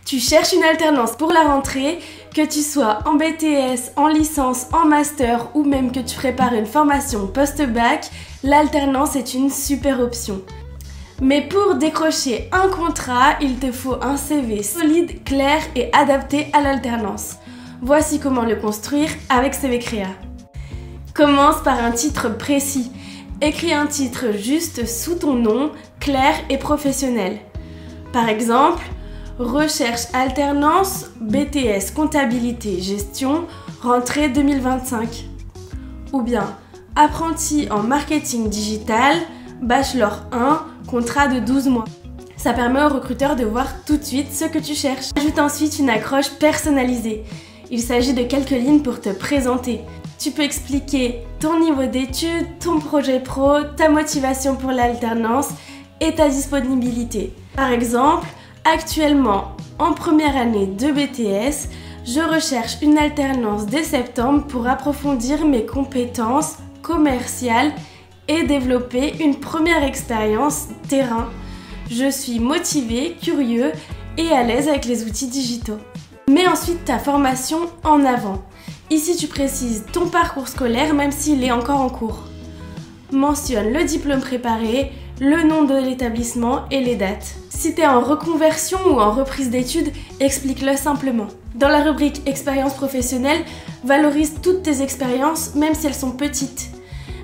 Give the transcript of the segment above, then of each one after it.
Tu cherches une alternance pour la rentrée, que tu sois en BTS, en licence, en master ou même que tu prépares une formation post-bac, l'alternance est une super option. Mais pour décrocher un contrat, il te faut un CV solide, clair et adapté à l'alternance. Voici comment le construire avec CV Créa. Commence par un titre précis. Écris un titre juste sous ton nom, clair et professionnel. Par exemple, recherche alternance BTS comptabilité gestion rentrée 2025. Ou bien apprenti en marketing digital bachelor 1 contrat de 12 mois. Ça permet au recruteur de voir tout de suite ce que tu cherches. Ajoute ensuite une accroche personnalisée. Il s'agit de quelques lignes pour te présenter. Tu peux expliquer ton niveau d'études, ton projet pro, ta motivation pour l'alternance et ta disponibilité. Par exemple, actuellement, en première année de BTS, je recherche une alternance dès septembre pour approfondir mes compétences commerciales et développer une première expérience terrain. Je suis motivée, curieux et à l'aise avec les outils digitaux. Mets ensuite ta formation en avant. Ici, tu précises ton parcours scolaire même s'il est encore en cours. Mentionne le diplôme préparé, le nom de l'établissement et les dates. Si tu es en reconversion ou en reprise d'études, explique-le simplement. Dans la rubrique expérience professionnelle, valorise toutes tes expériences même si elles sont petites.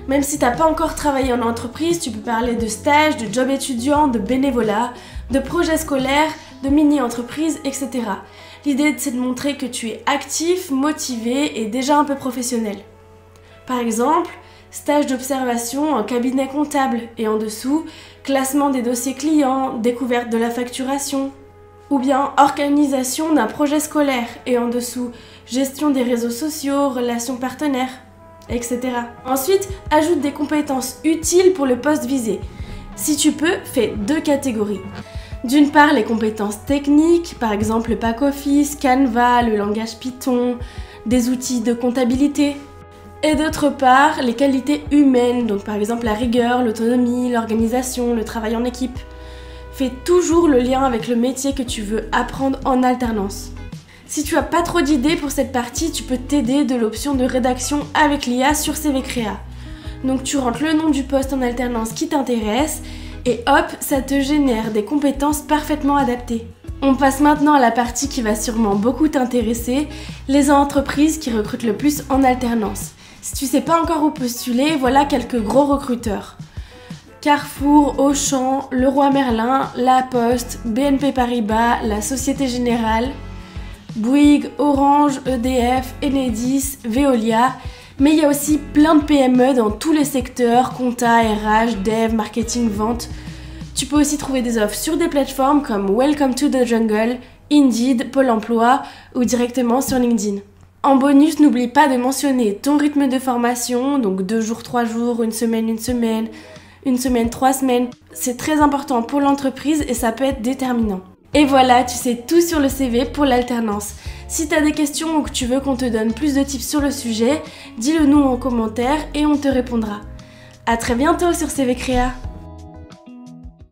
Même si tu n'as pas encore travaillé en entreprise, tu peux parler de stage, de job étudiant, de bénévolat, de projets scolaires, de mini-entreprises, etc. L'idée, c'est de montrer que tu es actif, motivé et déjà un peu professionnel. Par exemple, stage d'observation en cabinet comptable et en dessous, classement des dossiers clients, découverte de la facturation. Ou bien organisation d'un projet scolaire et en dessous, gestion des réseaux sociaux, relations partenaires, etc. Ensuite, ajoute des compétences utiles pour le poste visé. Si tu peux, fais 2 catégories. D'une part, les compétences techniques, par exemple le pack office, Canva, le langage Python, des outils de comptabilité. Et d'autre part, les qualités humaines, donc par exemple la rigueur, l'autonomie, l'organisation, le travail en équipe. Fais toujours le lien avec le métier que tu veux apprendre en alternance. Si tu n'as pas trop d'idées pour cette partie, tu peux t'aider de l'option de rédaction avec l'IA sur CV Créa. Donc tu rentres le nom du poste en alternance qui t'intéresse et hop, ça te génère des compétences parfaitement adaptées. On passe maintenant à la partie qui va sûrement beaucoup t'intéresser, les entreprises qui recrutent le plus en alternance. Si tu sais pas encore où postuler, voilà quelques gros recruteurs. Carrefour, Auchan, Leroy Merlin, La Poste, BNP Paribas, la Société Générale, Bouygues, Orange, EDF, Enedis, Veolia, mais il y a aussi plein de PME dans tous les secteurs, compta, RH, dev, marketing, vente. Tu peux aussi trouver des offres sur des plateformes comme Welcome to the Jungle, Indeed, Pôle emploi ou directement sur LinkedIn. En bonus, n'oublie pas de mentionner ton rythme de formation, donc 2 jours, 3 jours, une semaine, 3 semaines. C'est très important pour l'entreprise et ça peut être déterminant. Et voilà, tu sais tout sur le CV pour l'alternance. Si tu as des questions ou que tu veux qu'on te donne plus de tips sur le sujet, dis-le nous en commentaire et on te répondra. À très bientôt sur CV Créa.